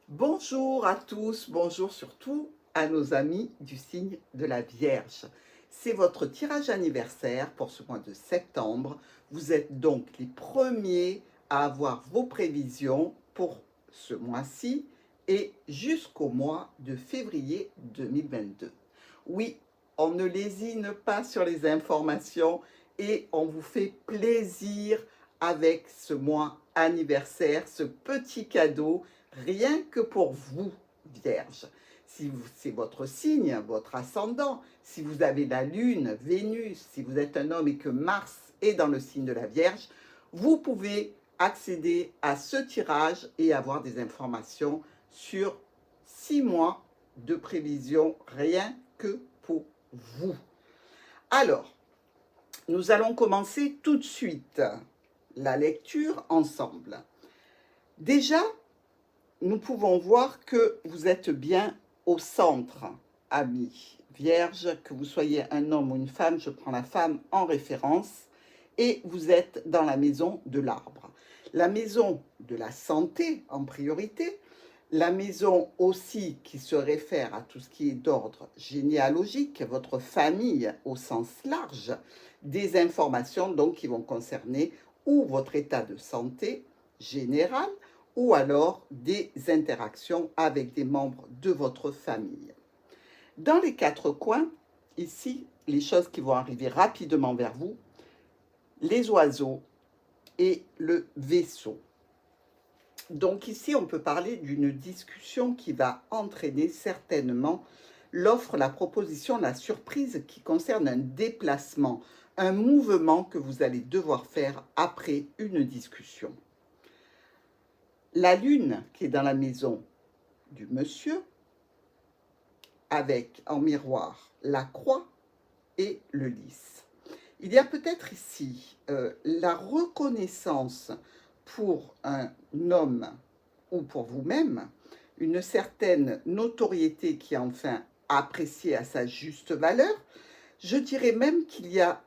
Bonjour à tous, bonjour surtout à nos amis du signe de la Vierge. C'est votre tirage anniversaire pour ce mois de septembre. Vous êtes donc les premiers à avoir vos prévisions pour ce mois-ci et jusqu'au mois de février 2022. Oui, on ne lésine pas sur les informations et on vous fait plaisir avec ce mois anniversaire, ce petit cadeau rien que pour vous, Vierge. Si c'est votre signe, votre ascendant, si vous avez la Lune, Vénus, si vous êtes un homme et que Mars est dans le signe de la Vierge, vous pouvez accéder à ce tirage et avoir des informations sur 6 mois de prévision rien que pour vous. Alors, nous allons commencer tout de suite la lecture ensemble. Déjà, nous pouvons voir que vous êtes bien au centre, amis. Vierge, que vous soyez un homme ou une femme, je prends la femme en référence, et vous êtes dans la maison de l'arbre. La maison de la santé en priorité, la maison aussi qui se réfère à tout ce qui est d'ordre généalogique, votre famille au sens large, des informations donc qui vont concerner ou votre état de santé général, ou alors des interactions avec des membres de votre famille. Dans les quatre coins, ici, les choses qui vont arriver rapidement vers vous, les oiseaux et le vaisseau. Donc ici, on peut parler d'une discussion qui va entraîner certainement l'offre, la proposition, la surprise qui concerne un déplacement, un mouvement que vous allez devoir faire après une discussion. La lune qui est dans la maison du monsieur, avec en miroir la croix et le lys. Il y a peut-être ici la reconnaissance pour un homme ou pour vous-même, une certaine notoriété qui est enfin appréciée à sa juste valeur. Je dirais même qu'il y a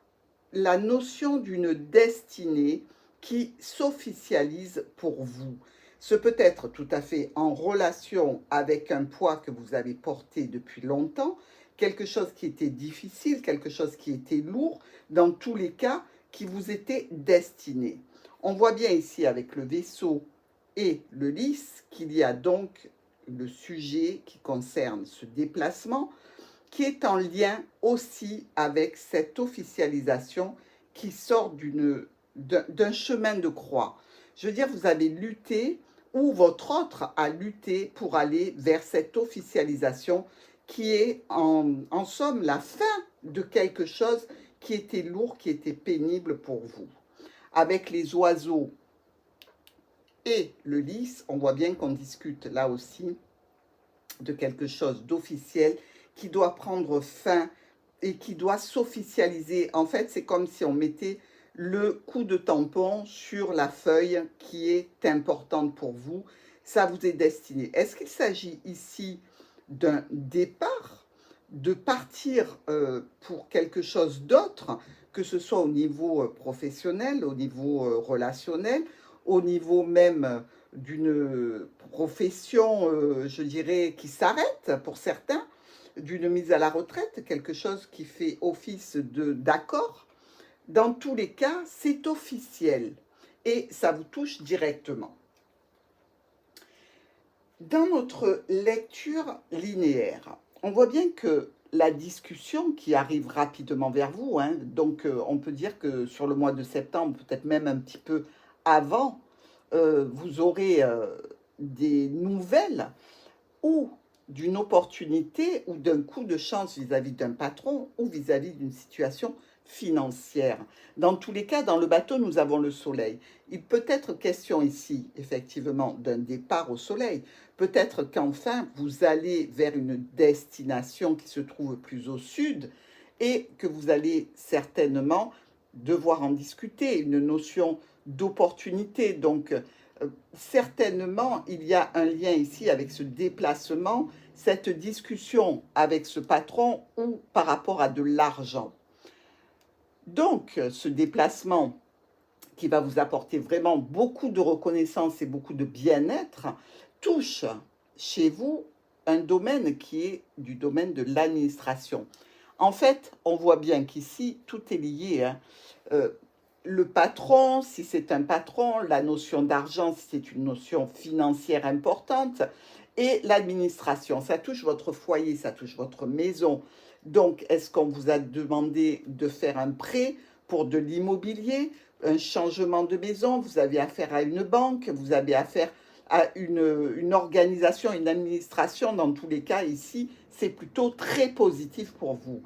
la notion d'une destinée qui s'officialise pour vous. Ce peut être tout à fait en relation avec un poids que vous avez porté depuis longtemps, quelque chose qui était difficile, quelque chose qui était lourd, dans tous les cas, qui vous était destiné. On voit bien ici avec le vaisseau et le lys qu'il y a donc le sujet qui concerne ce déplacement, qui est en lien aussi avec cette officialisation qui sort d'un chemin de croix. Je veux dire, vous avez lutté ou votre autre a lutté pour aller vers cette officialisation qui est en somme la fin de quelque chose qui était lourd, qui était pénible pour vous. Avec les oiseaux et le lys, on voit bien qu'on discute là aussi de quelque chose d'officiel qui doit prendre fin et qui doit s'officialiser. En fait, c'est comme si on mettait le coup de tampon sur la feuille qui est importante pour vous. Ça vous est destiné. Est-ce qu'il s'agit ici d'un départ, de partir pour quelque chose d'autre, que ce soit au niveau professionnel, au niveau relationnel, au niveau même d'une profession, je dirais, qui s'arrête pour certains, d'une mise à la retraite, quelque chose qui fait office d'accord. Dans tous les cas, c'est officiel et ça vous touche directement. Dans notre lecture linéaire, on voit bien que la discussion qui arrive rapidement vers vous, hein, donc on peut dire que sur le mois de septembre, peut-être même un petit peu avant, vous aurez des nouvelles ou d'une opportunité ou d'un coup de chance vis-à-vis d'un patron ou vis-à-vis d'une situation financière. Dans tous les cas, dans le bateau, nous avons le soleil. Il peut être question ici, effectivement, d'un départ au soleil. Peut-être qu'enfin, vous allez vers une destination qui se trouve plus au sud et que vous allez certainement devoir en discuter, une notion d'opportunité. Donc, certainement, il y a un lien ici avec ce déplacement, cette discussion avec ce patron ou par rapport à de l'argent. Donc, ce déplacement qui va vous apporter vraiment beaucoup de reconnaissance et beaucoup de bien-être touche chez vous un domaine qui est du domaine de l'administration. En fait, on voit bien qu'ici, tout est lié, hein. Euh, le patron, si c'est un patron, la notion d'argent, si c'est une notion financière importante, et l'administration, ça touche votre foyer, ça touche votre maison. Donc, est-ce qu'on vous a demandé de faire un prêt pour de l'immobilier, un changement de maison? Vous avez affaire à une banque, vous avez affaire à une organisation, une administration. Dans tous les cas, ici, c'est plutôt très positif pour vous.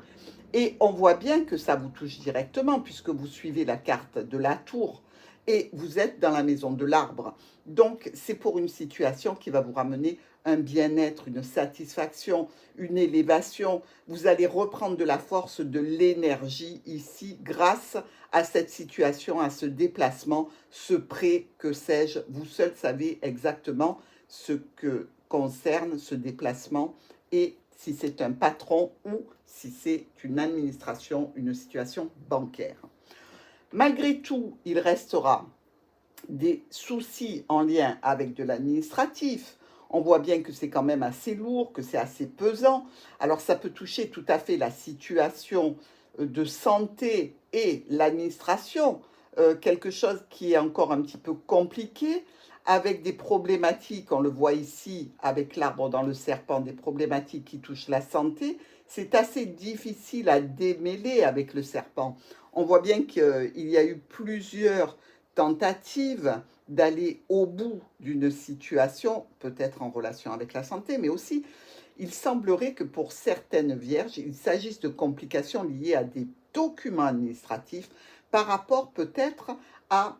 Et on voit bien que ça vous touche directement puisque vous suivez la carte de la tour et vous êtes dans la maison de l'arbre. Donc, c'est pour une situation qui va vous ramener un bien-être, une satisfaction, une élévation. Vous allez reprendre de la force, de l'énergie ici grâce à cette situation, à ce déplacement, ce prêt, que sais-je. Vous seul savez exactement ce que concerne ce déplacement et si c'est un patron ou si c'est une administration, une situation bancaire. Malgré tout, il restera des soucis en lien avec de l'administratif. On voit bien que c'est quand même assez lourd, que c'est assez pesant. Alors ça peut toucher tout à fait la situation de santé et l'administration, quelque chose qui est encore un petit peu compliqué, avec des problématiques, on le voit ici avec l'arbre dans le serpent, des problématiques qui touchent la santé. C'est assez difficile à démêler avec le serpent. On voit bien qu'il y a eu plusieurs tentatives d'aller au bout d'une situation, peut-être en relation avec la santé, mais aussi, il semblerait que pour certaines vierges, il s'agisse de complications liées à des documents administratifs par rapport peut-être à,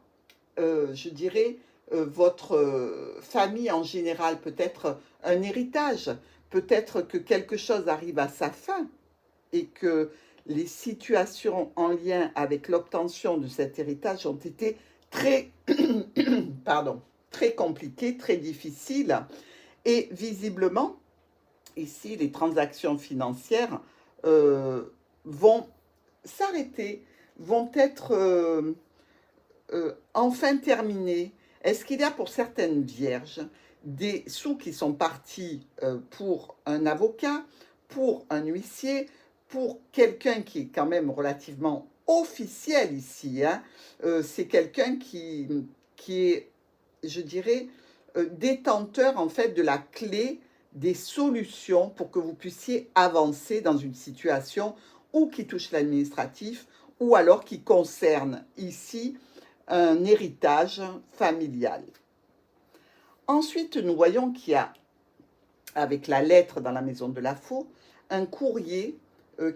je dirais, votre famille en général, peut-être un héritage, peut-être que quelque chose arrive à sa fin et que les situations en lien avec l'obtention de cet héritage ont été très, pardon, très compliquées, très difficiles. Et visiblement, ici, les transactions financières vont s'arrêter, vont être enfin terminées. Est-ce qu'il y a pour certaines vierges des sous qui sont partis pour un avocat, pour un huissier, pour quelqu'un qui est quand même relativement officiel ici, hein? C'est quelqu'un qui est, je dirais, détenteur en fait de la clé des solutions pour que vous puissiez avancer dans une situation ou qui touche l'administratif ou alors qui concerne ici un héritage familial. Ensuite, nous voyons qu'il y a, avec la lettre dans la maison de la faux, un courrier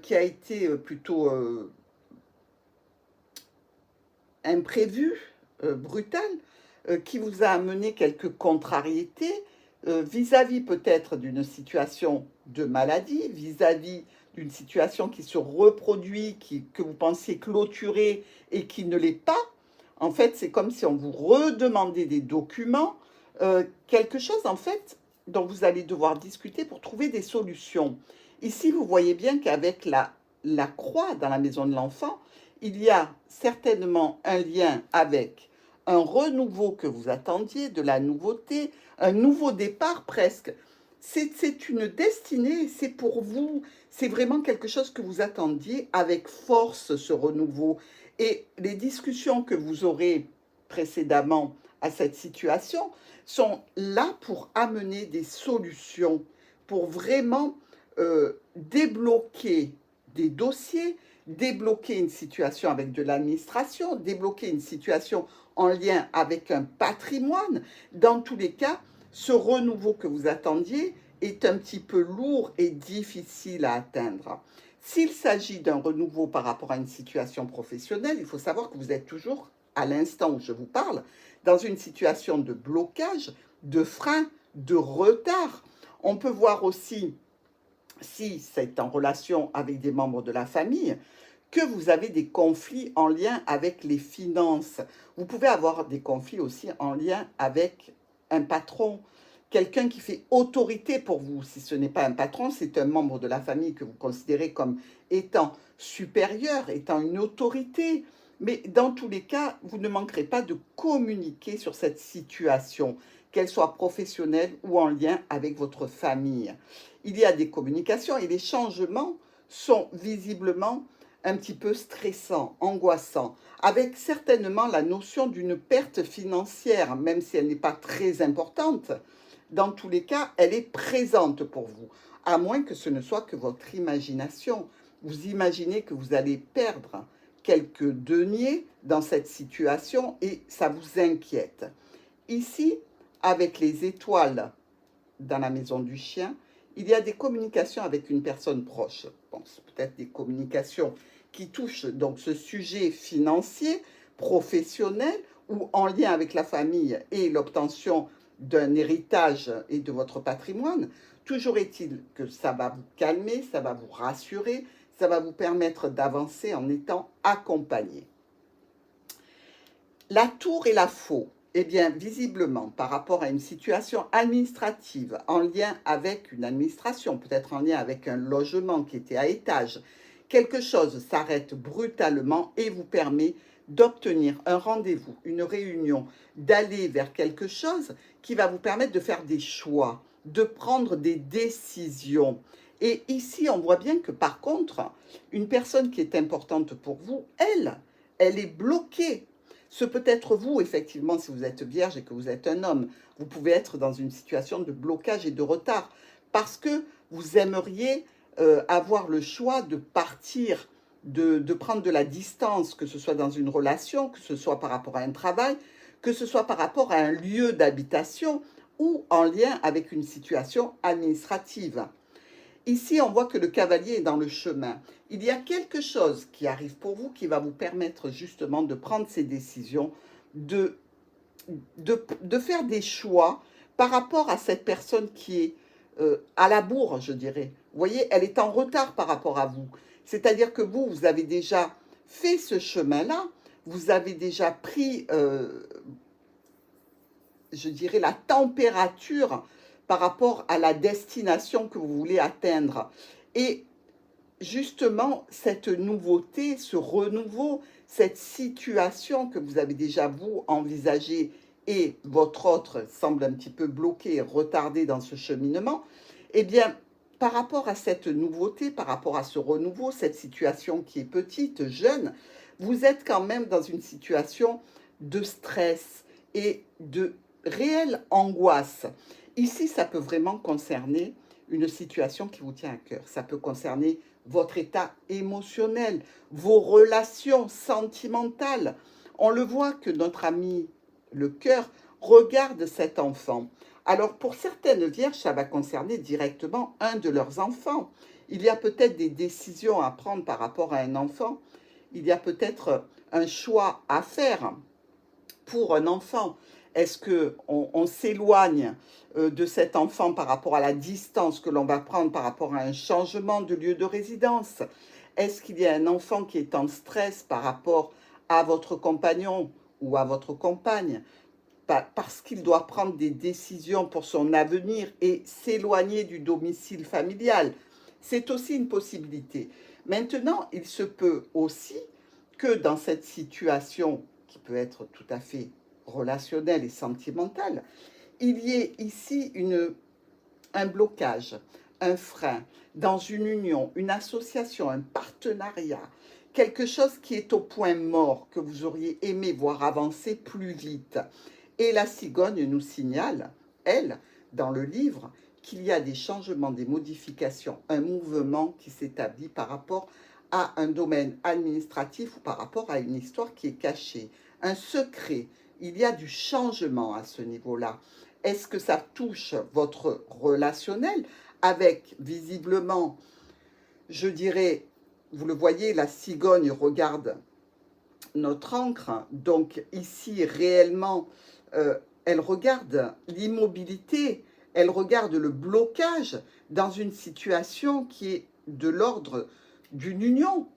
qui a été plutôt imprévu, brutal, qui vous a amené quelques contrariétés vis-à-vis peut-être d'une situation de maladie, vis-à-vis d'une situation qui se reproduit, que vous pensiez clôturer et qui ne l'est pas. En fait, c'est comme si on vous redemandait des documents, quelque chose en fait dont vous allez devoir discuter pour trouver des solutions. Ici, vous voyez bien qu'avec la croix dans la maison de l'enfant, il y a certainement un lien avec un renouveau que vous attendiez, de la nouveauté, un nouveau départ presque. C'est une destinée, c'est pour vous, c'est vraiment quelque chose que vous attendiez avec force, ce renouveau. Et les discussions que vous aurez précédemment à cette situation sont là pour amener des solutions, pour vraiment débloquer des dossiers, débloquer une situation avec de l'administration, débloquer une situation en lien avec un patrimoine. Dans tous les cas, ce renouveau que vous attendiez est un petit peu lourd et difficile à atteindre. S'il s'agit d'un renouveau par rapport à une situation professionnelle, il faut savoir que vous êtes toujours, à l'instant où je vous parle, dans une situation de blocage, de frein, de retard. On peut voir aussi, si c'est en relation avec des membres de la famille, que vous avez des conflits en lien avec les finances. Vous pouvez avoir des conflits aussi en lien avec un patron, quelqu'un qui fait autorité pour vous. Si ce n'est pas un patron, c'est un membre de la famille que vous considérez comme étant supérieur, étant une autorité. Mais dans tous les cas, vous ne manquerez pas de communiquer sur cette situation. qu'elles soient professionnelles ou en lien avec votre famille. Il y a des communications et les changements sont visiblement un petit peu stressants, angoissants, avec certainement la notion d'une perte financière, même si elle n'est pas très importante. Dans tous les cas, elle est présente pour vous, à moins que ce ne soit que votre imagination. Vous imaginez que vous allez perdre quelques deniers dans cette situation et ça vous inquiète. Ici, avec les étoiles dans la maison du chien, il y a des communications avec une personne proche. Bon, c'est peut-être des communications qui touchent donc ce sujet financier, professionnel ou en lien avec la famille et l'obtention d'un héritage et de votre patrimoine. Toujours est-il que ça va vous calmer, ça va vous rassurer, ça va vous permettre d'avancer en étant accompagné. La tour et la faux. Eh bien, visiblement, par rapport à une situation administrative en lien avec une administration, peut-être en lien avec un logement qui était à étage, quelque chose s'arrête brutalement et vous permet d'obtenir un rendez-vous, une réunion, d'aller vers quelque chose qui va vous permettre de faire des choix, de prendre des décisions. Et ici, on voit bien que par contre, une personne qui est importante pour vous, elle est bloquée. Ce peut être vous, effectivement, si vous êtes vierge et que vous êtes un homme. Vous pouvez être dans une situation de blocage et de retard parce que vous aimeriez avoir le choix de partir, de prendre de la distance, que ce soit dans une relation, que ce soit par rapport à un travail, que ce soit par rapport à un lieu d'habitation ou en lien avec une situation administrative. Ici, on voit que le cavalier est dans le chemin. Il y a quelque chose qui arrive pour vous qui va vous permettre justement de prendre ces décisions, de faire des choix par rapport à cette personne qui est à la bourre, je dirais. Vous voyez, elle est en retard par rapport à vous. C'est-à-dire que vous avez déjà fait ce chemin-là, vous avez déjà pris, je dirais, la température par rapport à la destination que vous voulez atteindre. Et justement, cette nouveauté, ce renouveau, cette situation que vous avez déjà, vous, envisagée et votre autre semble un petit peu bloqué, retardé dans ce cheminement, eh bien, par rapport à cette nouveauté, par rapport à ce renouveau, cette situation qui est petite, jeune, vous êtes quand même dans une situation de stress et de réelle angoisse. Ici, ça peut vraiment concerner une situation qui vous tient à cœur. Ça peut concerner votre état émotionnel, vos relations sentimentales. On le voit que notre ami, le cœur, regarde cet enfant. Alors, pour certaines vierges, ça va concerner directement un de leurs enfants. Il y a peut-être des décisions à prendre par rapport à un enfant. Il y a peut-être un choix à faire pour un enfant. Est-ce qu'on s'éloigne de cet enfant par rapport à la distance que l'on va prendre par rapport à un changement de lieu de résidence? Est-ce qu'il y a un enfant qui est en stress par rapport à votre compagnon ou à votre compagne parce qu'il doit prendre des décisions pour son avenir et s'éloigner du domicile familial? C'est aussi une possibilité. Maintenant, il se peut aussi que dans cette situation qui peut être tout à fait relationnelle et sentimentale, il y ait ici un blocage, un frein dans une union, une association, un partenariat, quelque chose qui est au point mort, que vous auriez aimé voir avancer plus vite. Et la cigogne nous signale, elle, dans le livre, qu'il y a des changements, des modifications, un mouvement qui s'établit par rapport à un domaine administratif ou par rapport à une histoire qui est cachée, un secret. Il y a du changement à ce niveau-là. Est-ce que ça touche votre relationnel avec, visiblement, je dirais, vous le voyez, la cigogne regarde notre encre. Donc ici, réellement, elle regarde l'immobilité, elle regarde le blocage dans une situation qui est de l'ordre d'une union,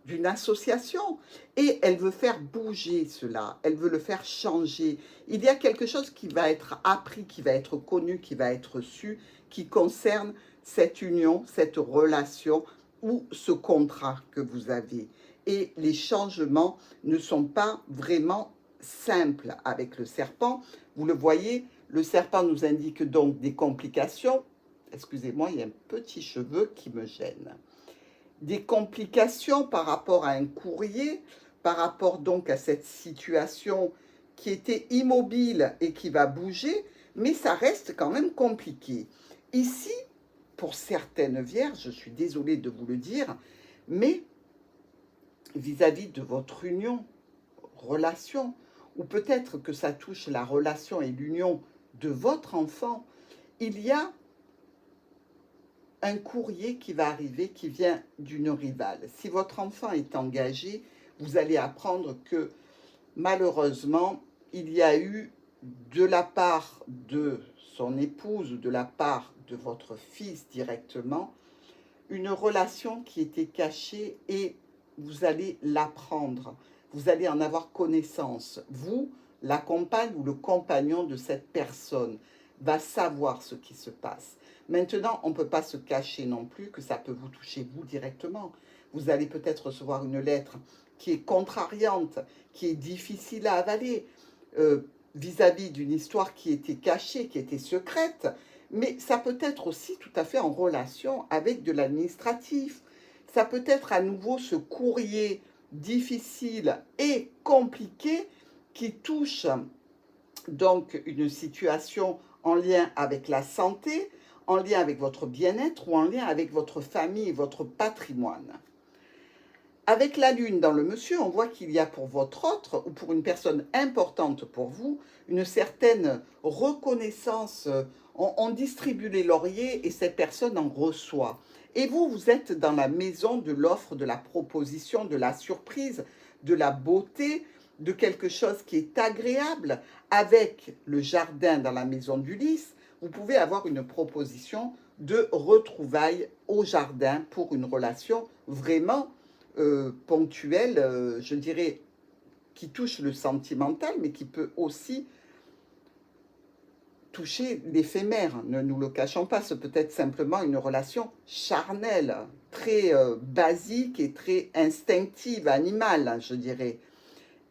d'une association. Et elle veut faire bouger cela, elle veut le faire changer. Il y a quelque chose qui va être appris, qui va être connu, qui va être su, qui concerne cette union, cette relation ou ce contrat que vous avez. Et les changements ne sont pas vraiment simples avec le serpent. Vous le voyez, Le serpent nous indique donc des complications. Excusez-moi, il y a un petit cheveu qui me gêne. Des complications par rapport à un courrier, par rapport donc à cette situation qui était immobile et qui va bouger, mais ça reste quand même compliqué. Ici, pour certaines vierges, je suis désolée de vous le dire, mais vis-à-vis de votre union, relation, ou peut-être que ça touche la relation et l'union de votre enfant, il y a un courrier qui va arriver qui vient d'une rivale. Si votre enfant est engagé, vous allez apprendre que malheureusement, il y a eu de la part de son épouse ou de la part de votre fils directement, une relation qui était cachée et vous allez l'apprendre. Vous allez en avoir connaissance. Vous, la compagne ou le compagnon de cette personne, va savoir ce qui se passe. Maintenant, on ne peut pas se cacher non plus que ça peut vous toucher vous directement. Vous allez peut-être recevoir une lettre qui est contrariante, qui est difficile à avaler, vis-à-vis d'une histoire qui était cachée, qui était secrète, mais ça peut être aussi tout à fait en relation avec de l'administratif. Ça peut être à nouveau ce courrier difficile et compliqué qui touche donc une situation en lien avec la santé, en lien avec votre bien-être ou en lien avec votre famille et votre patrimoine. Avec la lune dans le monsieur, on voit qu'il y a pour votre autre ou pour une personne importante pour vous une certaine reconnaissance. On distribue les lauriers et cette personne en reçoit. Et vous, vous êtes dans la maison de l'offre, de la proposition, de la surprise, de la beauté, de quelque chose qui est agréable. Avec le jardin dans la maison d'Ulysse, vous pouvez avoir une proposition de retrouvailles au jardin pour une relation vraiment ponctuelle, je dirais, qui touche le sentimental, mais qui peut aussi toucher l'éphémère. Ne nous le cachons pas, c'est peut-être simplement une relation charnelle, très basique et très instinctive, animale, je dirais.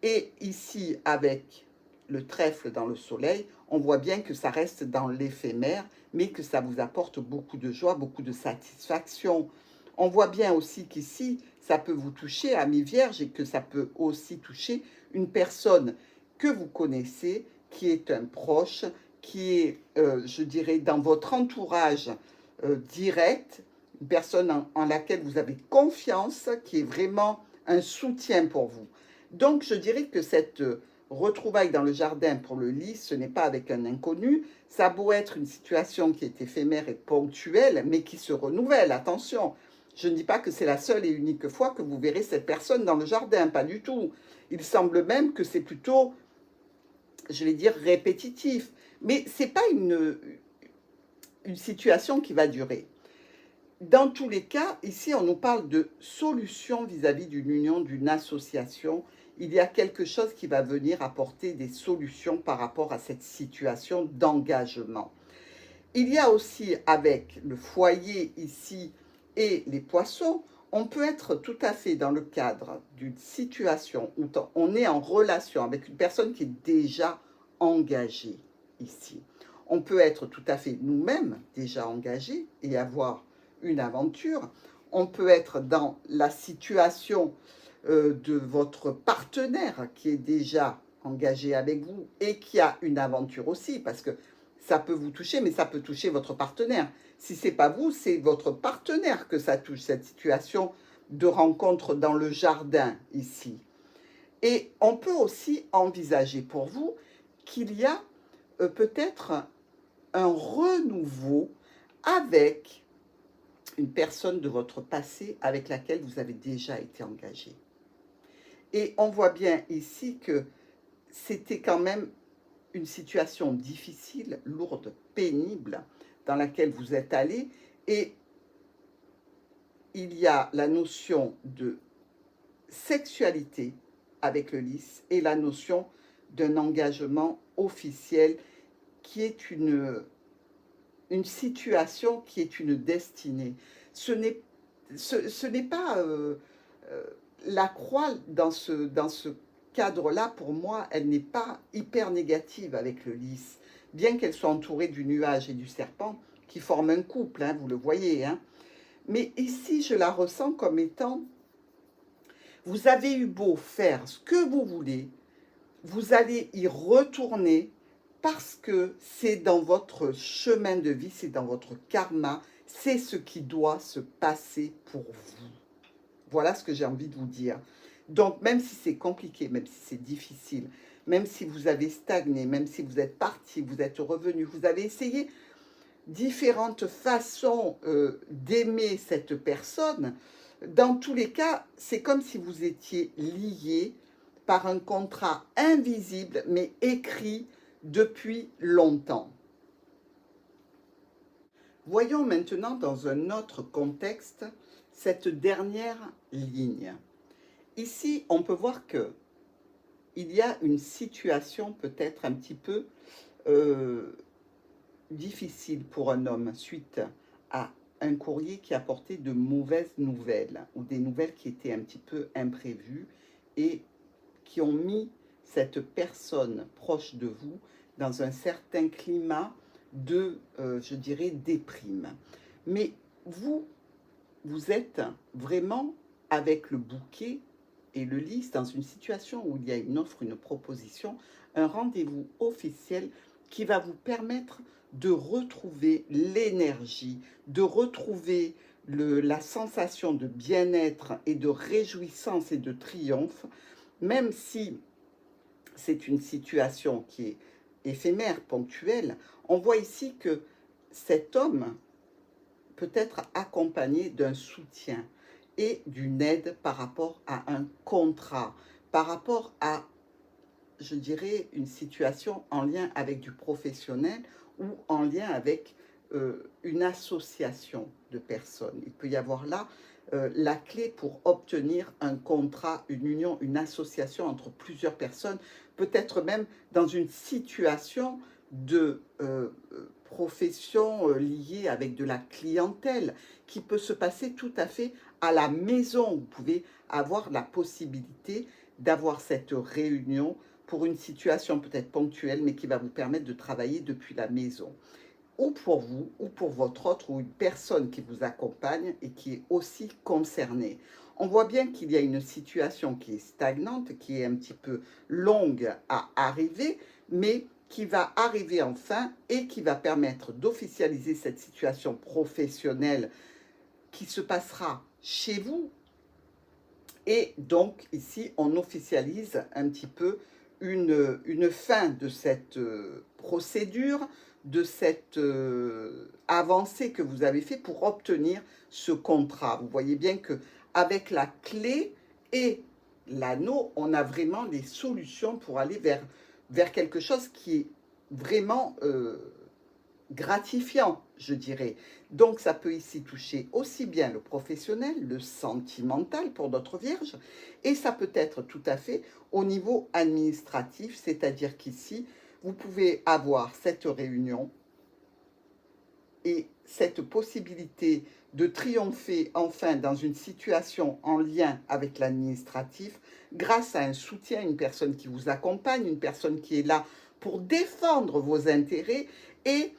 Et ici, avec le trèfle dans le soleil, on voit bien que ça reste dans l'éphémère, mais que ça vous apporte beaucoup de joie, beaucoup de satisfaction. On voit bien aussi qu'ici, ça peut vous toucher, amis vierges, et que ça peut aussi toucher une personne que vous connaissez, qui est un proche, qui est, je dirais, dans votre entourage direct, une personne en laquelle vous avez confiance, qui est vraiment un soutien pour vous. Donc, je dirais que cette retrouvaille dans le jardin pour le lys, ce n'est pas avec un inconnu. Ça a beau être une situation qui est éphémère et ponctuelle, mais qui se renouvelle. Attention, je ne dis pas que c'est la seule et unique fois que vous verrez cette personne dans le jardin, pas du tout. Il semble même que c'est plutôt, je vais dire, répétitif. Mais ce n'est pas une situation qui va durer. Dans tous les cas, ici, on nous parle de solutions vis-à-vis d'une union, d'une association. Il y a quelque chose qui va venir apporter des solutions par rapport à cette situation d'engagement. Il y a aussi, avec le foyer ici et les poissons, on peut être tout à fait dans le cadre d'une situation où on est en relation avec une personne qui est déjà engagée ici. On peut être tout à fait nous-mêmes déjà engagés et avoir une aventure. On peut être dans la situation de votre partenaire qui est déjà engagé avec vous et qui a une aventure aussi, parce que ça peut vous toucher, mais ça peut toucher votre partenaire. Si ce n'est pas vous, c'est votre partenaire que ça touche, cette situation de rencontre dans le jardin ici. Et on peut aussi envisager pour vous qu'il y a peut-être un renouveau avec une personne de votre passé avec laquelle vous avez déjà été engagé. Et on voit bien ici que c'était quand même une situation difficile, lourde, pénible, dans laquelle vous êtes allé. Et il y a la notion de sexualité avec le lys et la notion d'un engagement officiel qui est une situation qui est une destinée. Ce n'est pas la croix dans ce cadre-là, pour moi, elle n'est pas hyper négative avec le lys. bien qu'elle soit entourée du nuage et du serpent, qui forment un couple, hein, vous le voyez. Hein. Mais ici, je la ressens comme étant, vous avez eu beau faire ce que vous voulez, vous allez y retourner parce que c'est dans votre chemin de vie, c'est dans votre karma, c'est ce qui doit se passer pour vous. Voilà ce que j'ai envie de vous dire. Donc, même si c'est compliqué, même si c'est difficile, même si vous avez stagné, même si vous êtes parti, vous êtes revenu, vous avez essayé différentes façons d'aimer cette personne, dans tous les cas, c'est comme si vous étiez liés par un contrat invisible, mais écrit depuis longtemps. Voyons maintenant dans un autre contexte cette dernière ligne. Ici, on peut voir que il y a une situation peut-être un petit peu difficile pour un homme suite à un courrier qui apportait de mauvaises nouvelles ou des nouvelles qui étaient un petit peu imprévues et qui ont mis cette personne proche de vous dans un certain climat de, je dirais, déprime. Mais vous, vous êtes vraiment avec le bouquet et le lys dans une situation où il y a une offre, une proposition, un rendez-vous officiel qui va vous permettre de retrouver l'énergie, de retrouver la sensation de bien-être et de réjouissance et de triomphe, même si c'est une situation qui est éphémère, ponctuelle. On voit ici que cet homme peut être accompagné d'un soutien et d'une aide par rapport à un contrat, par rapport à, je dirais, une situation en lien avec du professionnel ou en lien avec une association de personnes. Il peut y avoir là la clé pour obtenir un contrat, une union, une association entre plusieurs personnes, peut-être même dans une situation de profession liée avec de la clientèle qui peut se passer tout à fait à la maison. Vous pouvez avoir la possibilité d'avoir cette réunion pour une situation peut-être ponctuelle, mais qui va vous permettre de travailler depuis la maison. Ou pour vous, ou pour votre autre, ou une personne qui vous accompagne et qui est aussi concernée. On voit bien qu'il y a une situation qui est stagnante, qui est un petit peu longue à arriver, mais qui va arriver enfin et qui va permettre d'officialiser cette situation professionnelle qui se passera chez vous. Et donc, ici, on officialise un petit peu une fin de cette procédure, de cette avancée que vous avez fait pour obtenir ce contrat. Vous voyez bien que avec la clé et l'anneau, on a vraiment les solutions pour aller vers quelque chose qui est vraiment gratifiant, je dirais. Donc, ça peut ici toucher aussi bien le professionnel, le sentimental pour notre Vierge, et ça peut être tout à fait au niveau administratif, c'est-à-dire qu'ici, vous pouvez avoir cette réunion et cette possibilité de triompher enfin dans une situation en lien avec l'administratif grâce à un soutien, une personne qui vous accompagne, une personne qui est là pour défendre vos intérêts et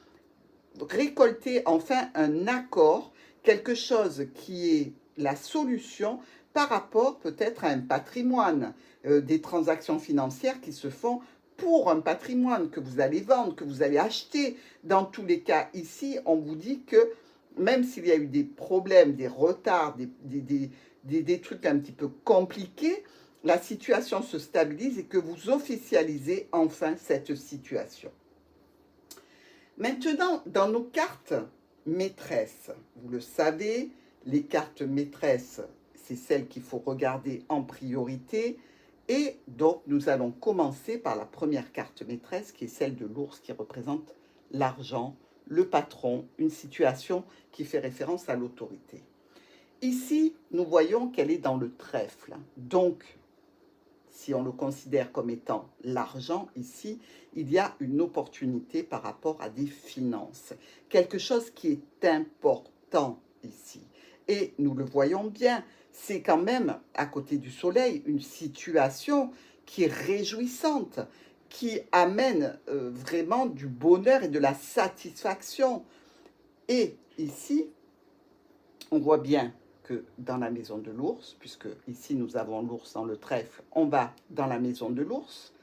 récolter enfin un accord, quelque chose qui est la solution par rapport peut-être à un patrimoine, des transactions financières qui se font pour un patrimoine que vous allez vendre, que vous allez acheter. Dans tous les cas, ici, on vous dit que même s'il y a eu des problèmes, des retards, des trucs un petit peu compliqués, la situation se stabilise et que vous officialisez enfin cette situation. Maintenant, dans nos cartes maîtresses, vous le savez, les cartes maîtresses, c'est celles qu'il faut regarder en priorité. Et donc, nous allons commencer par la première carte maîtresse, qui est celle de l'ours, qui représente l'argent, le patron, une situation qui fait référence à l'autorité. Ici, nous voyons qu'elle est dans le trèfle. Donc, si on le considère comme étant l'argent ici, il y a une opportunité par rapport à des finances. Quelque chose qui est important ici. Et nous le voyons bien, c'est quand même, à côté du soleil, une situation qui est réjouissante, qui amène vraiment du bonheur et de la satisfaction. Et ici, on voit bien que dans la maison de l'ours, puisque ici nous avons l'ours dans le trèfle, on va dans la maison de l'ours,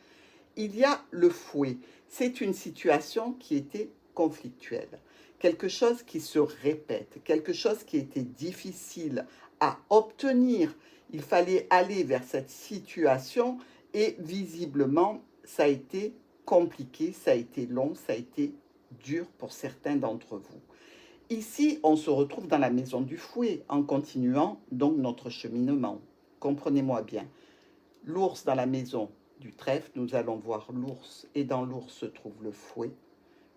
il y a le fouet. C'est une situation qui était conflictuelle, quelque chose qui se répète, quelque chose qui était difficile à obtenir. Il fallait aller vers cette situation et visiblement, ça a été compliqué, ça a été long, ça a été dur pour certains d'entre vous. Ici, on se retrouve dans la maison du fouet en continuant donc notre cheminement. Comprenez-moi bien. L'ours dans la maison du trèfle, nous allons voir l'ours et dans l'ours se trouve le fouet.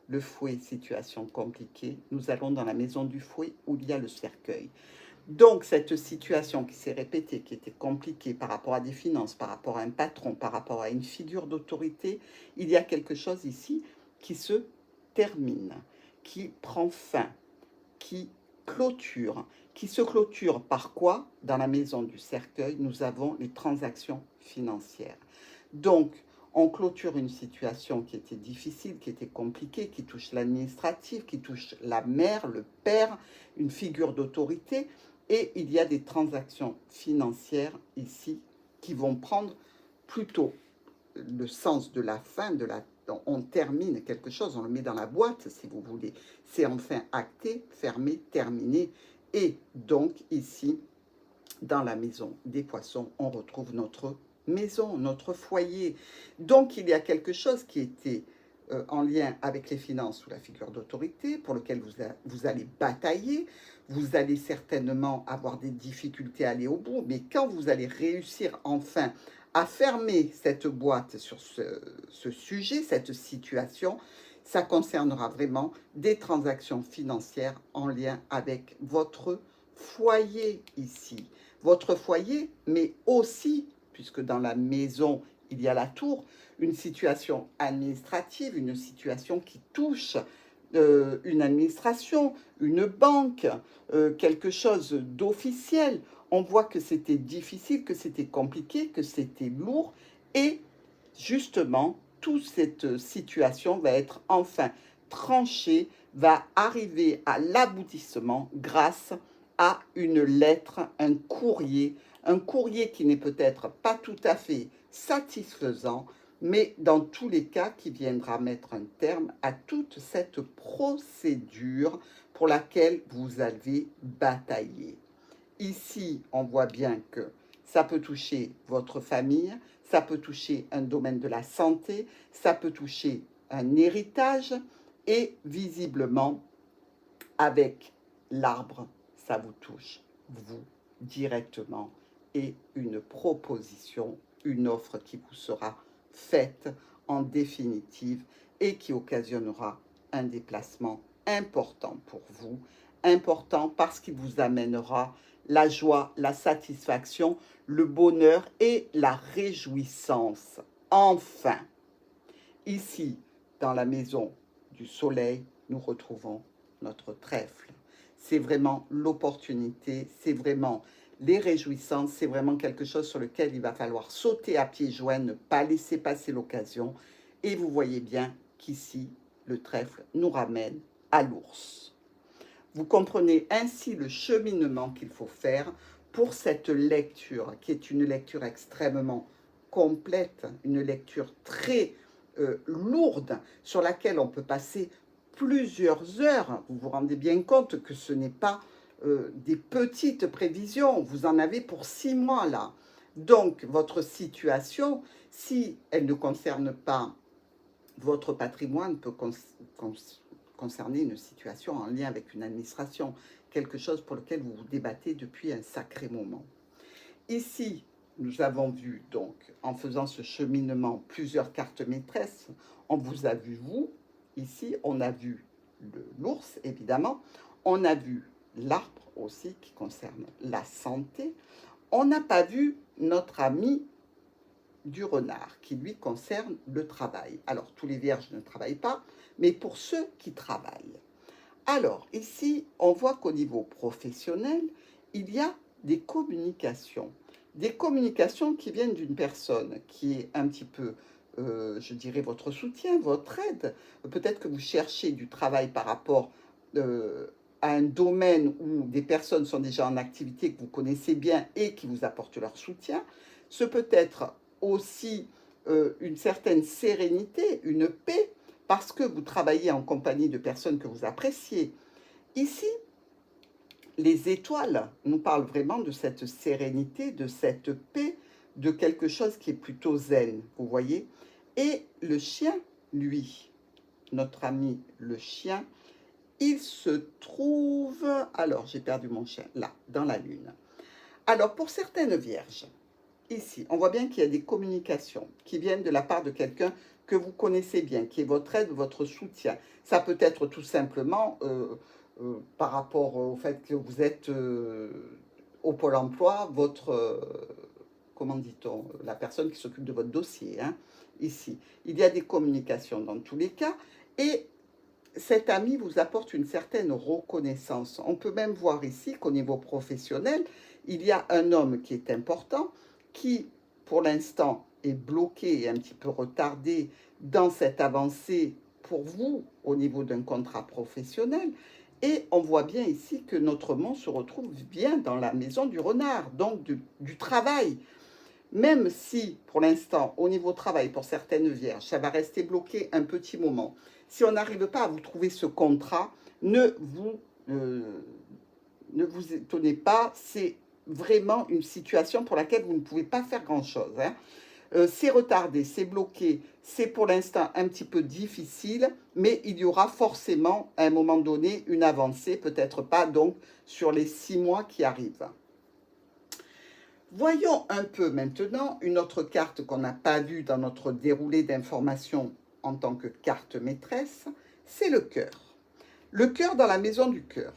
Le fouet, situation compliquée. Nous allons dans la maison du fouet où il y a le cercueil. Donc cette situation qui s'est répétée, qui était compliquée par rapport à des finances, par rapport à un patron, par rapport à une figure d'autorité, il y a quelque chose ici qui se termine, qui prend fin, qui clôture, qui se clôture par quoi? Dans la maison du cercueil, nous avons les transactions financières. Donc, on clôture une situation qui était difficile, qui était compliquée, qui touche l'administratif, qui touche la mère, le père, une figure d'autorité, et il y a des transactions financières ici qui vont prendre plutôt le sens de la fin, on termine quelque chose, on le met dans la boîte si vous voulez. C'est enfin acté, fermé, terminé. Et donc ici, dans la maison des poissons, on retrouve notre maison, notre foyer. Donc il y a quelque chose qui était en lien avec les finances ou la figure d'autorité pour lequel vous allez batailler. Vous allez certainement avoir des difficultés à aller au bout, mais quand vous allez réussir enfin à fermer cette boîte sur ce sujet, cette situation, ça concernera vraiment des transactions financières en lien avec votre foyer ici. Votre foyer, mais aussi, puisque dans la maison, il y a la tour, une situation administrative, une situation qui touche une administration, une banque, quelque chose d'officiel. On voit que c'était difficile, que c'était compliqué, que c'était lourd. Et justement, toute cette situation va être enfin tranchée, va arriver à l'aboutissement grâce à une lettre, un courrier qui n'est peut-être pas tout à fait satisfaisant, mais dans tous les cas qui viendra mettre un terme à toute cette procédure pour laquelle vous avez bataillé. Ici, on voit bien que ça peut toucher votre famille, ça peut toucher un domaine de la santé, ça peut toucher un héritage et visiblement, avec l'arbre, ça vous touche, vous, directement, et une proposition, une offre qui vous sera faite en définitive et qui occasionnera un déplacement important pour vous, important parce qu'il vous amènera la joie, la satisfaction, le bonheur et la réjouissance. Enfin, ici, dans la maison du soleil, nous retrouvons notre trèfle. C'est vraiment l'opportunité, c'est vraiment les réjouissances, c'est vraiment quelque chose sur lequel il va falloir sauter à pieds joints, ne pas laisser passer l'occasion. Et vous voyez bien qu'ici, le trèfle nous ramène à l'ours. Vous comprenez ainsi le cheminement qu'il faut faire pour cette lecture, qui est une lecture extrêmement complète, une lecture très lourde, sur laquelle on peut passer plusieurs heures. Vous vous rendez bien compte que ce n'est pas des petites prévisions, vous en avez pour 6 mois là. Donc, votre situation, si elle ne concerne pas votre patrimoine, peut concerner une situation en lien avec une administration, quelque chose pour lequel vous vous débattez depuis un sacré moment. Ici, nous avons vu donc, en faisant ce cheminement, plusieurs cartes maîtresses. On vous a vu, vous, ici, on a vu l'ours, évidemment, on a vu l'arbre aussi, qui concerne la santé. On n'a pas vu notre ami du renard, qui lui concerne le travail. Alors, tous les vierges ne travaillent pas, mais pour ceux qui travaillent. Alors, ici, on voit qu'au niveau professionnel, il y a des communications qui viennent d'une personne qui est un petit peu je dirais, votre soutien, votre aide. Peut-être que vous cherchez du travail par rapport à un domaine où des personnes sont déjà en activité, que vous connaissez bien et qui vous apportent leur soutien. Ce peut être aussi une certaine sérénité, une paix, parce que vous travaillez en compagnie de personnes que vous appréciez. Ici, les étoiles nous parlent vraiment de cette sérénité, de cette paix, de quelque chose qui est plutôt zen, vous voyez. Et le chien, lui, notre ami le chien, il se trouve, alors j'ai perdu mon chien, là, dans la lune. Alors pour certaines vierges, ici, on voit bien qu'il y a des communications qui viennent de la part de quelqu'un que vous connaissez bien, qui est votre aide, votre soutien. Ça peut être tout simplement par rapport au fait que vous êtes au Pôle emploi, votre, comment dit-on, la personne qui s'occupe de votre dossier, hein, ici. Il y a des communications dans tous les cas, et cet ami vous apporte une certaine reconnaissance. On peut même voir ici qu'au niveau professionnel, il y a un homme qui est important, qui, pour l'instant, est bloqué et un petit peu retardé dans cette avancée pour vous au niveau d'un contrat professionnel. Et on voit bien ici que notre monde se retrouve bien dans la maison du renard, donc du travail. Même si, pour l'instant, au niveau travail, pour certaines vierges, ça va rester bloqué un petit moment. Si on n'arrive pas à vous trouver ce contrat, euh, ne vous étonnez pas, c'est vraiment une situation pour laquelle vous ne pouvez pas faire grand-chose. Hein. C'est retardé, c'est bloqué, c'est pour l'instant un petit peu difficile, mais il y aura forcément à un moment donné une avancée, peut-être pas donc sur les 6 mois qui arrivent. Voyons un peu maintenant une autre carte qu'on n'a pas vue dans notre déroulé d'informations en tant que carte maîtresse, c'est le cœur. Le cœur dans la maison du cœur.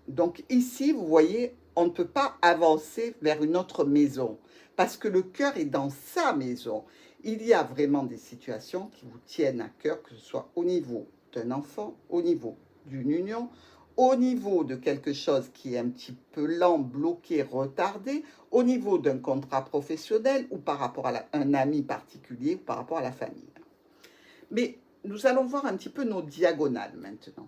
Donc ici, vous voyez, on ne peut pas avancer vers une autre maison parce que le cœur est dans sa maison. Il y a vraiment des situations qui vous tiennent à cœur, que ce soit au niveau d'un enfant, au niveau d'une union, au niveau de quelque chose qui est un petit peu lent, bloqué, retardé, au niveau d'un contrat professionnel ou par rapport à un ami particulier ou par rapport à la famille. Mais nous allons voir un petit peu nos diagonales maintenant.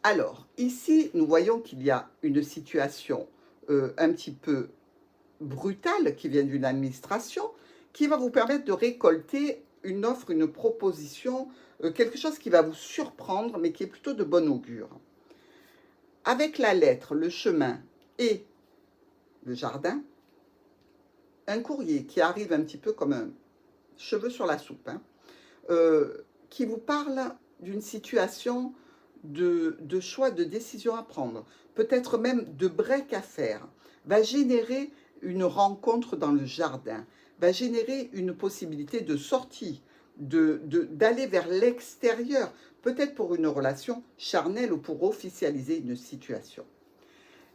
Alors, ici, nous voyons qu'il y a une situation un petit peu brutale qui vient d'une administration qui va vous permettre de récolter une offre, une proposition, quelque chose qui va vous surprendre, mais qui est plutôt de bon augure. Avec la lettre, le chemin et le jardin, un courrier qui arrive un petit peu comme un cheveu sur la soupe, hein, qui vous parle d'une situation de choix, de décision à prendre, peut-être même de break à faire, va générer une rencontre dans le jardin, va générer une possibilité de sortie, d'aller vers l'extérieur, peut-être pour une relation charnelle ou pour officialiser une situation.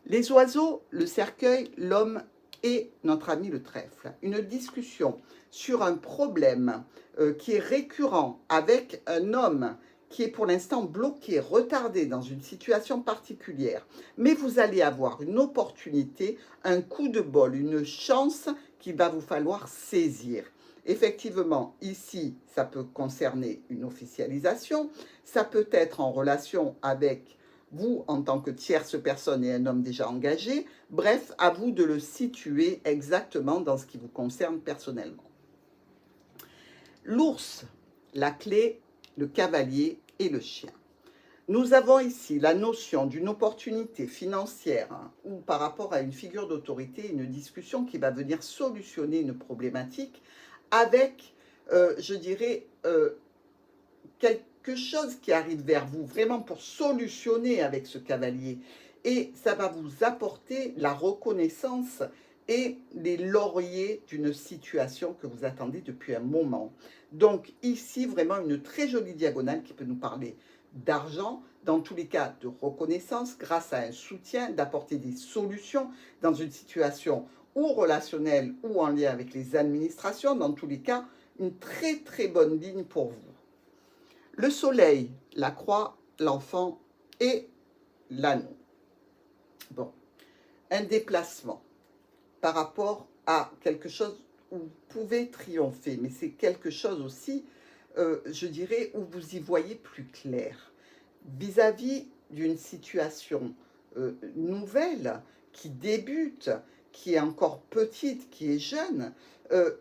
Les oiseaux, le cercueil, l'homme et notre ami le trèfle. Une discussion sur un problème qui est récurrent avec un homme qui est pour l'instant bloqué, retardé dans une situation particulière. Mais vous allez avoir une opportunité, un coup de bol, une chance qu'il va vous falloir saisir. Effectivement, ici, ça peut concerner une officialisation, ça peut être en relation avec vous en tant que tierce personne et un homme déjà engagé. Bref, à vous de le situer exactement dans ce qui vous concerne personnellement. L'ours, la clé, le cavalier et le chien. Nous avons ici la notion d'une opportunité financière hein, ou par rapport à une figure d'autorité, une discussion qui va venir solutionner une problématique avec, je dirais, quelque chose qui arrive vers vous, vraiment pour solutionner avec ce cavalier. Et ça va vous apporter la reconnaissance et les lauriers d'une situation que vous attendez depuis un moment. Donc ici, vraiment une très jolie diagonale qui peut nous parler d'argent, dans tous les cas de reconnaissance, grâce à un soutien, d'apporter des solutions dans une situation ou relationnelle ou en lien avec les administrations, dans tous les cas, une très très bonne ligne pour vous. Le soleil, la croix, l'enfant et l'anneau. Bon, un déplacement par rapport à quelque chose où vous pouvez triompher, mais c'est quelque chose aussi, je dirais, où vous y voyez plus clair. Vis-à-vis d'une situation nouvelle, qui débute, qui est encore petite, qui est jeune, euh,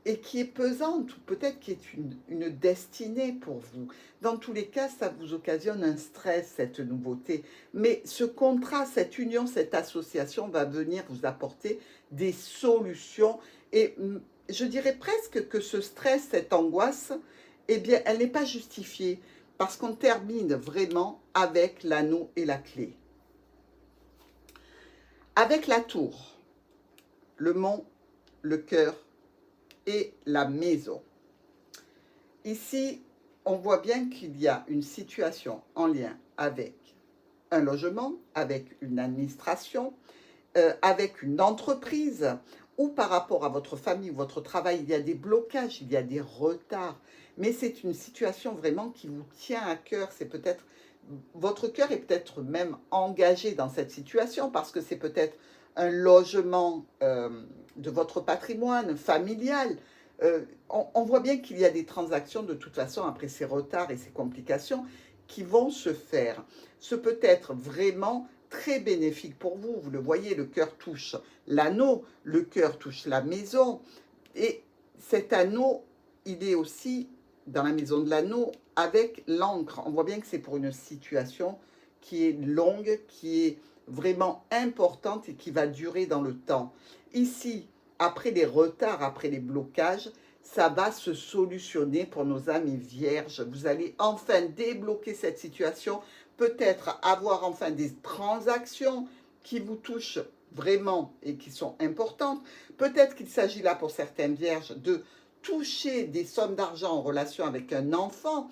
et qui est pesante, ou peut-être qui est une destinée pour vous. Dans tous les cas, ça vous occasionne un stress, cette nouveauté. Mais ce contrat, cette union, cette association va venir vous apporter des solutions. Et je dirais presque que ce stress, cette angoisse, eh bien, elle n'est pas justifiée. Parce qu'on termine vraiment avec l'anneau et la clé. Avec la tour, le mont, le cœur et la maison. Ici, on voit bien qu'il y a une situation en lien avec un logement, avec une administration, avec une entreprise, ou par rapport à votre famille, votre travail, il y a des blocages, il y a des retards. Mais c'est une situation vraiment qui vous tient à cœur. C'est peut-être, votre cœur est peut-être même engagé dans cette situation parce que c'est peut-être un logement de votre patrimoine familial. On voit bien qu'il y a des transactions de toute façon après ces retards et ces complications qui vont se faire. Ce peut être vraiment très bénéfique pour vous. Vous le voyez, le cœur touche l'anneau, le cœur touche la maison. Et cet anneau, il est aussi dans la maison de l'anneau avec l'encre. On voit bien que c'est pour une situation qui est longue, qui est vraiment importante et qui va durer dans le temps. Ici, après les retards, après les blocages, ça va se solutionner pour nos amis vierges. Vous allez enfin débloquer cette situation, peut-être avoir enfin des transactions qui vous touchent vraiment et qui sont importantes. Peut-être qu'il s'agit là pour certaines vierges de toucher des sommes d'argent en relation avec un enfant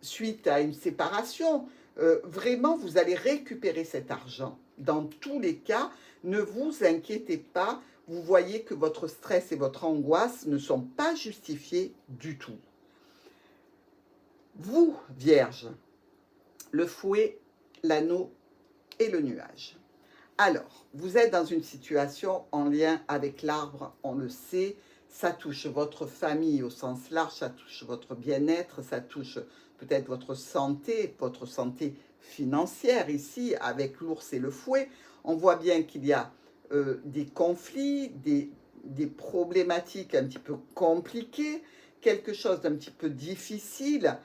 suite à une séparation. Vraiment, vous allez récupérer cet argent. Dans tous les cas, ne vous inquiétez pas. Vous voyez que votre stress et votre angoisse ne sont pas justifiés du tout. Vous, Vierge, le fouet, l'anneau et le nuage. Alors, vous êtes dans une situation en lien avec l'arbre, on le sait, ça touche votre famille au sens large, ça touche votre bien-être, ça touche peut-être votre santé financière ici, avec l'ours et le fouet. On voit bien qu'il y a des conflits, des problématiques un petit peu compliquées, quelque chose d'un petit peu difficile,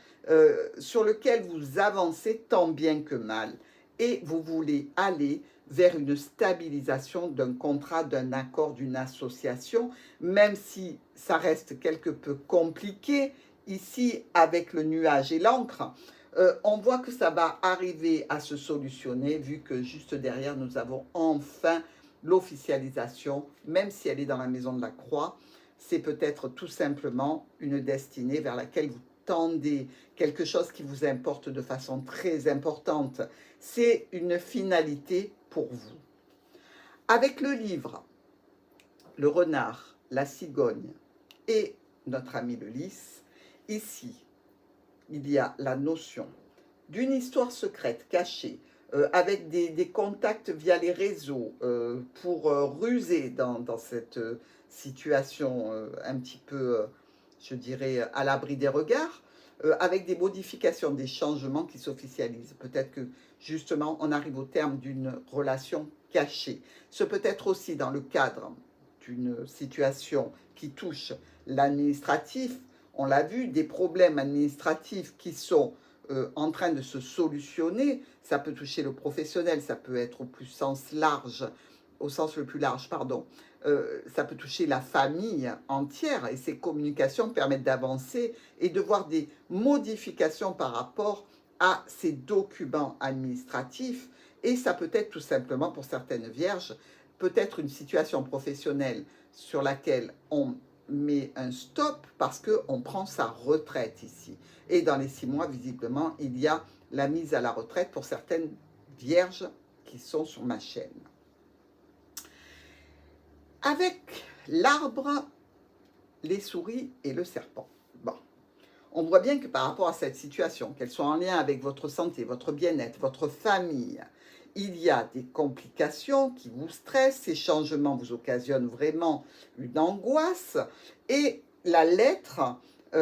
sur lequel vous avancez tant bien que mal. Et vous voulez aller vers une stabilisation d'un contrat, d'un accord, d'une association, même si ça reste quelque peu compliqué ici avec le nuage et l'encre. On voit que ça va arriver à se solutionner vu que juste derrière nous avons enfin l'officialisation, même si elle est dans la maison de la croix. C'est peut-être tout simplement une destinée vers laquelle vous tendez, quelque chose qui vous importe de façon très importante. C'est une finalité pour vous. Avec le livre, le renard, la cigogne et notre ami le lys, ici, il y a la notion d'une histoire secrète cachée, avec des contacts via les réseaux pour ruser dans cette situation un petit peu, je dirais, à l'abri des regards, avec des modifications, des changements qui s'officialisent. Peut-être que justement on arrive au terme d'une relation cachée. Ce peut être aussi dans le cadre d'une situation qui touche l'administratif. On l'a vu, des problèmes administratifs qui sont en train de se solutionner. Ça peut toucher le professionnel, ça peut être au sens le plus large, pardon. Ça peut toucher la famille entière et ces communications permettent d'avancer et de voir des modifications par rapport à ces documents administratifs. Et ça peut être tout simplement pour certaines vierges, peut-être une situation professionnelle sur laquelle on met un stop parce qu'on prend sa retraite ici. Et dans les 6 mois, visiblement, il y a la mise à la retraite pour certaines vierges qui sont sur ma chaîne. Avec l'arbre, les souris et le serpent. Bon, on voit bien que par rapport à cette situation, qu'elle soit en lien avec votre santé, votre bien-être, votre famille, il y a des complications qui vous stressent, ces changements vous occasionnent vraiment une angoisse, et la lettre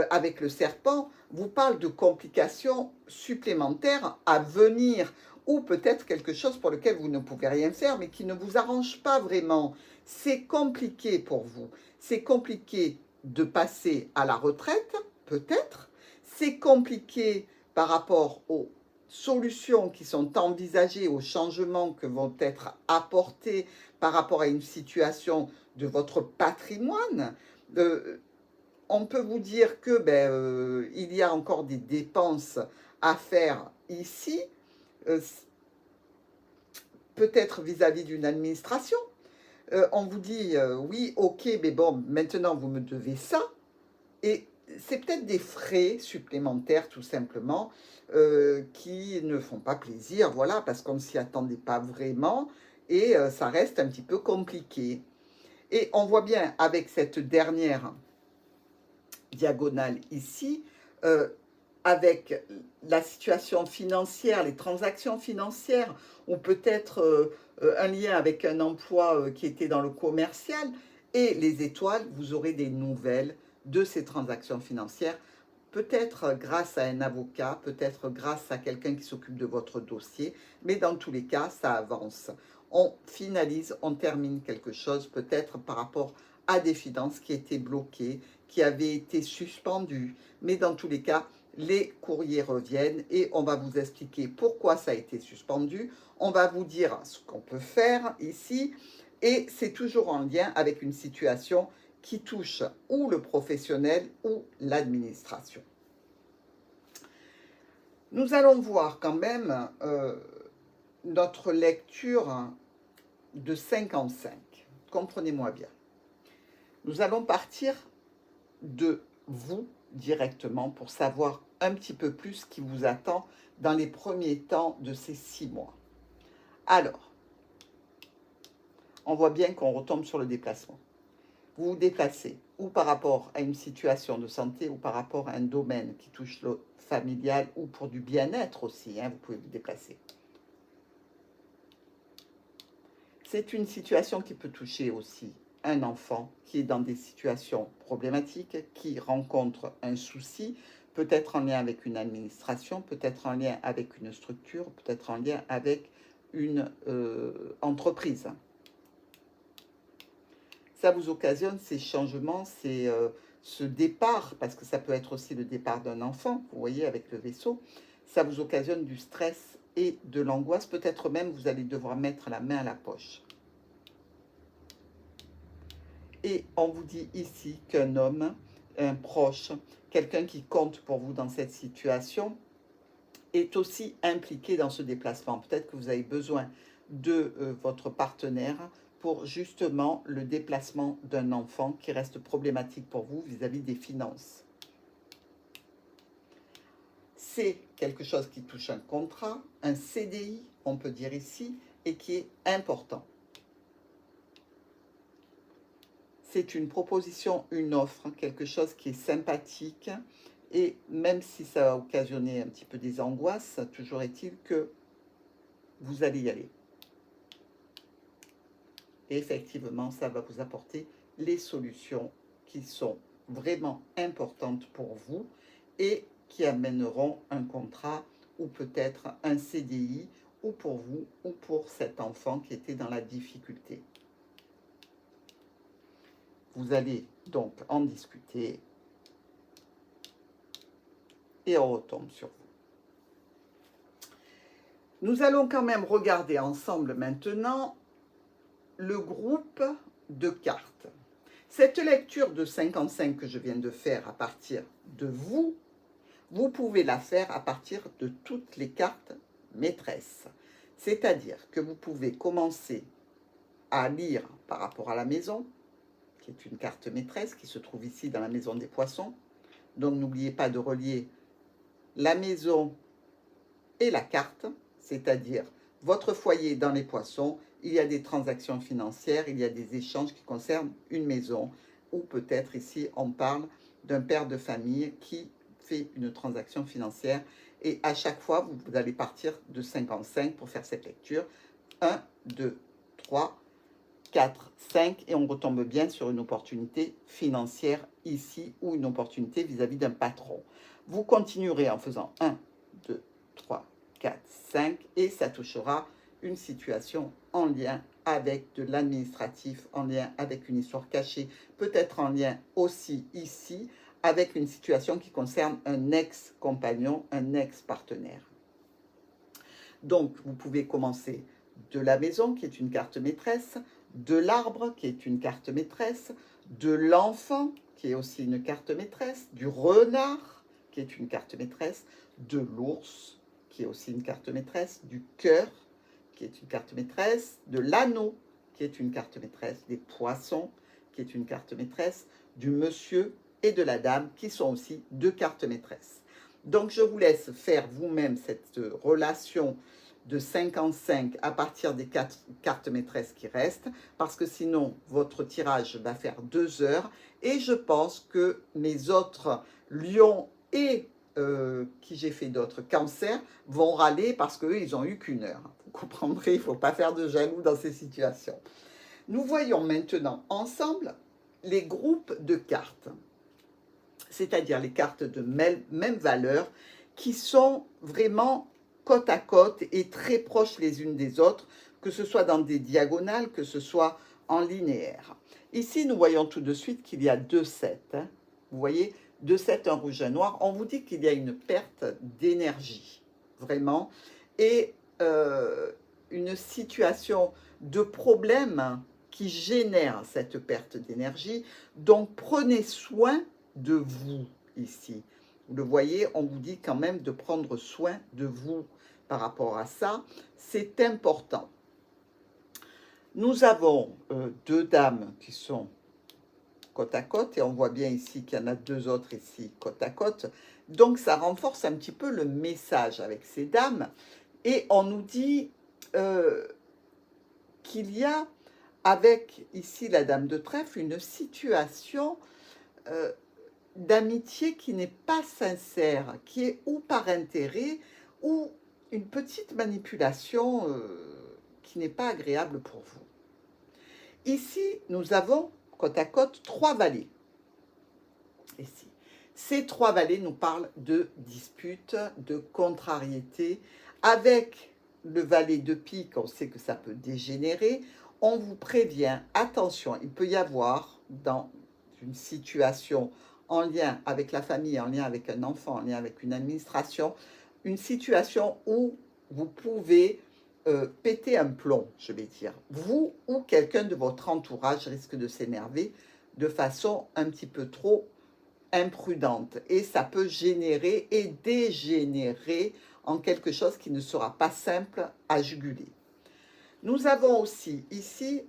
avec le serpent vous parle de complications supplémentaires à venir, ou peut-être quelque chose pour lequel vous ne pouvez rien faire, mais qui ne vous arrange pas vraiment. C'est compliqué pour vous. C'est compliqué de passer à la retraite, peut-être. C'est compliqué par rapport aux solutions qui sont envisagées, aux changements que vont être apportés par rapport à une situation de votre patrimoine. On peut vous dire que il y a encore des dépenses à faire ici, peut-être vis-à-vis d'une administration. On vous dit, oui, ok, mais bon, maintenant vous me devez ça. Et c'est peut-être des frais supplémentaires, tout simplement, qui ne font pas plaisir, voilà, parce qu'on ne s'y attendait pas vraiment, et ça reste un petit peu compliqué. Et on voit bien avec cette dernière diagonale ici, avec la situation financière, les transactions financières, ou peut-être un lien avec un emploi qui était dans le commercial, et les étoiles, vous aurez des nouvelles de ces transactions financières, peut-être grâce à un avocat, peut-être grâce à quelqu'un qui s'occupe de votre dossier, mais dans tous les cas, ça avance. On finalise, on termine quelque chose, peut-être par rapport à des finances qui étaient bloquées, qui avaient été suspendues, mais dans tous les cas, les courriers reviennent et on va vous expliquer pourquoi ça a été suspendu. On va vous dire ce qu'on peut faire ici et c'est toujours en lien avec une situation qui touche ou le professionnel ou l'administration. Nous allons voir quand même notre lecture de 55. Comprenez-moi bien. Nous allons partir de vous directement pour savoir un petit peu plus ce qui vous attend dans les premiers temps de ces 6 mois. Alors, on voit bien qu'on retombe sur le déplacement. Vous vous déplacez ou par rapport à une situation de santé ou par rapport à un domaine qui touche le familial ou pour du bien-être aussi, vous pouvez vous déplacer. C'est une situation qui peut toucher aussi un enfant qui est dans des situations problématiques, qui rencontre un souci, peut-être en lien avec une administration, peut-être en lien avec une structure, peut-être en lien avec une entreprise. Ça vous occasionne ces changements, ce départ, parce que ça peut être aussi le départ d'un enfant, vous voyez, avec le vaisseau, ça vous occasionne du stress et de l'angoisse, peut-être même vous allez devoir mettre la main à la poche. Et on vous dit ici qu'un homme, un proche, quelqu'un qui compte pour vous dans cette situation, est aussi impliqué dans ce déplacement. Peut-être que vous avez besoin de votre partenaire pour justement le déplacement d'un enfant qui reste problématique pour vous vis-à-vis des finances. C'est quelque chose qui touche un contrat, un CDI, on peut dire ici, et qui est important. C'est une proposition, une offre, quelque chose qui est sympathique. Et même si ça va occasionner un petit peu des angoisses, toujours est-il que vous allez y aller. Et effectivement, ça va vous apporter les solutions qui sont vraiment importantes pour vous et qui amèneront un contrat ou peut-être un CDI ou pour vous ou pour cet enfant qui était dans la difficulté. Vous allez donc en discuter et on retombe sur vous. Nous allons quand même regarder ensemble maintenant le groupe de cartes. Cette lecture de 55 que je viens de faire à partir de vous, vous pouvez la faire à partir de toutes les cartes maîtresses. C'est-à-dire que vous pouvez commencer à lire par rapport à la maison, qui est une carte maîtresse qui se trouve ici dans la maison des poissons. Donc n'oubliez pas de relier la maison et la carte, c'est-à-dire votre foyer dans les poissons, il y a des transactions financières, il y a des échanges qui concernent une maison, ou peut-être ici on parle d'un père de famille qui fait une transaction financière. Et à chaque fois, vous allez partir de 55 pour faire cette lecture. 1, 2, 3, 4, 5. Et on retombe bien sur une opportunité financière ici ou une opportunité vis-à-vis d'un patron. Vous continuerez en faisant 1, 2, 3, 4, 5. Et ça touchera une situation en lien avec de l'administratif, en lien avec une histoire cachée, peut-être en lien aussi ici avec une situation qui concerne un ex-compagnon, un ex-partenaire. Donc, vous pouvez commencer de la maison, qui est une carte maîtresse, de l'arbre, qui est une carte maîtresse, de l'enfant, qui est aussi une carte maîtresse, du renard, qui est une carte maîtresse, de l'ours, qui est aussi une carte maîtresse, du cœur, qui est une carte maîtresse, de l'anneau, qui est une carte maîtresse, des poissons, qui est une carte maîtresse, du monsieur et de la dame, qui sont aussi deux cartes maîtresses. Donc, je vous laisse faire vous-même cette relation de 55 à partir des 4 cartes maîtresses qui restent, parce que sinon, votre tirage va faire 2 heures. Et je pense que mes autres lions et qui j'ai fait d'autres cancers vont râler parce qu'eux, ils n'ont eu qu'1 heure. Vous comprendrez, il ne faut pas faire de jaloux dans ces situations. Nous voyons maintenant ensemble les groupes de cartes, c'est-à-dire les cartes de même valeur qui sont vraiment côte à côte et très proches les unes des autres, que ce soit dans des diagonales, que ce soit en linéaire. Ici, nous voyons tout de suite qu'il y a 2 7. Vous voyez, 2 7, un rouge, un noir. On vous dit qu'il y a une perte d'énergie, vraiment, et une situation de problème qui génère cette perte d'énergie. Donc, prenez soin de vous ici. Vous le voyez, on vous dit quand même de prendre soin de vous par rapport à ça. C'est important. Nous avons 2 dames qui sont côte à côte et on voit bien ici qu'il y en a 2 autres ici côte à côte. Donc, ça renforce un petit peu le message avec ces dames. Et on nous dit qu'il y a avec ici la dame de trèfle une situation d'amitié qui n'est pas sincère, qui est ou par intérêt ou une petite manipulation qui n'est pas agréable pour vous. Ici, nous avons côte à côte 3 valets. Ici. Ces 3 valets nous parlent de disputes, de contrariétés. Avec le valet de pique, on sait que ça peut dégénérer. On vous prévient, attention, il peut y avoir dans une situation en lien avec la famille, en lien avec un enfant, en lien avec une administration, une situation où vous pouvez péter un plomb, je vais dire. Vous ou quelqu'un de votre entourage risque de s'énerver de façon un petit peu trop imprudente. Et ça peut générer et dégénérer en quelque chose qui ne sera pas simple à juguler. Nous avons aussi ici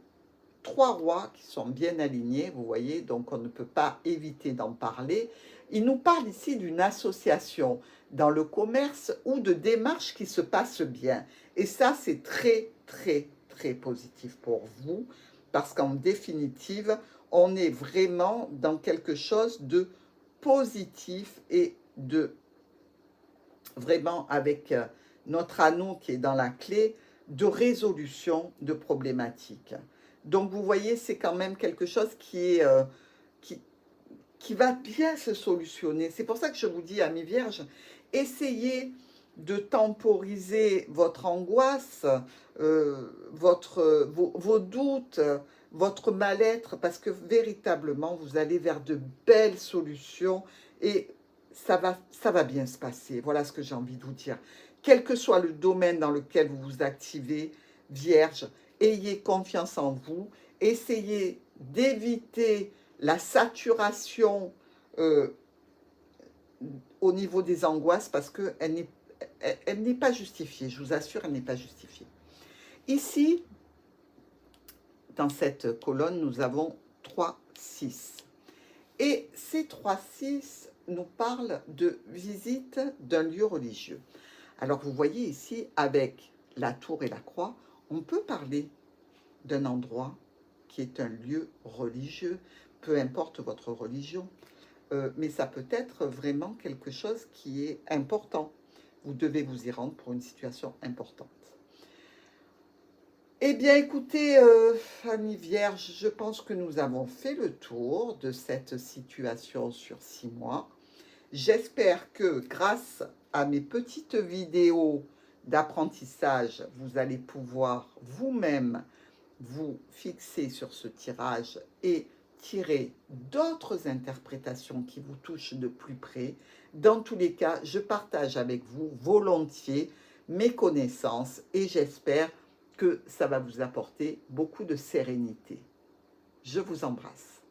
3 rois qui sont bien alignés, vous voyez, donc on ne peut pas éviter d'en parler. Il nous parle ici d'une association dans le commerce ou de démarches qui se passent bien. Et ça, c'est très, très, très positif pour vous, parce qu'en définitive, on est vraiment dans quelque chose de positif et de vraiment avec notre anneau qui est dans la clé, de résolution de problématiques. Donc, vous voyez, c'est quand même quelque chose qui va bien se solutionner. C'est pour ça que je vous dis, amis vierges, essayez de temporiser votre angoisse, vos doutes, votre mal-être, parce que véritablement, vous allez vers de belles solutions et ça va bien se passer. Voilà ce que j'ai envie de vous dire. Quel que soit le domaine dans lequel vous vous activez, vierge, ayez confiance en vous, essayez d'éviter la saturation au niveau des angoisses parce qu'elle n'est pas justifiée, je vous assure, elle n'est pas justifiée. Ici, dans cette colonne, nous avons 3, 6. Et ces 3, 6 nous parlent de visite d'un lieu religieux. Alors, vous voyez ici, avec la tour et la croix, on peut parler d'un endroit qui est un lieu religieux, peu importe votre religion. mais ça peut être vraiment quelque chose qui est important. Vous devez vous y rendre pour une situation importante. Eh bien, écoutez, famille Vierge, je pense que nous avons fait le tour de cette situation sur 6 mois. J'espère que grâce à mes petites vidéos d'apprentissage, vous allez pouvoir vous-même vous fixer sur ce tirage et tirer d'autres interprétations qui vous touchent de plus près. Dans tous les cas, je partage avec vous volontiers mes connaissances et j'espère que ça va vous apporter beaucoup de sérénité. Je vous embrasse.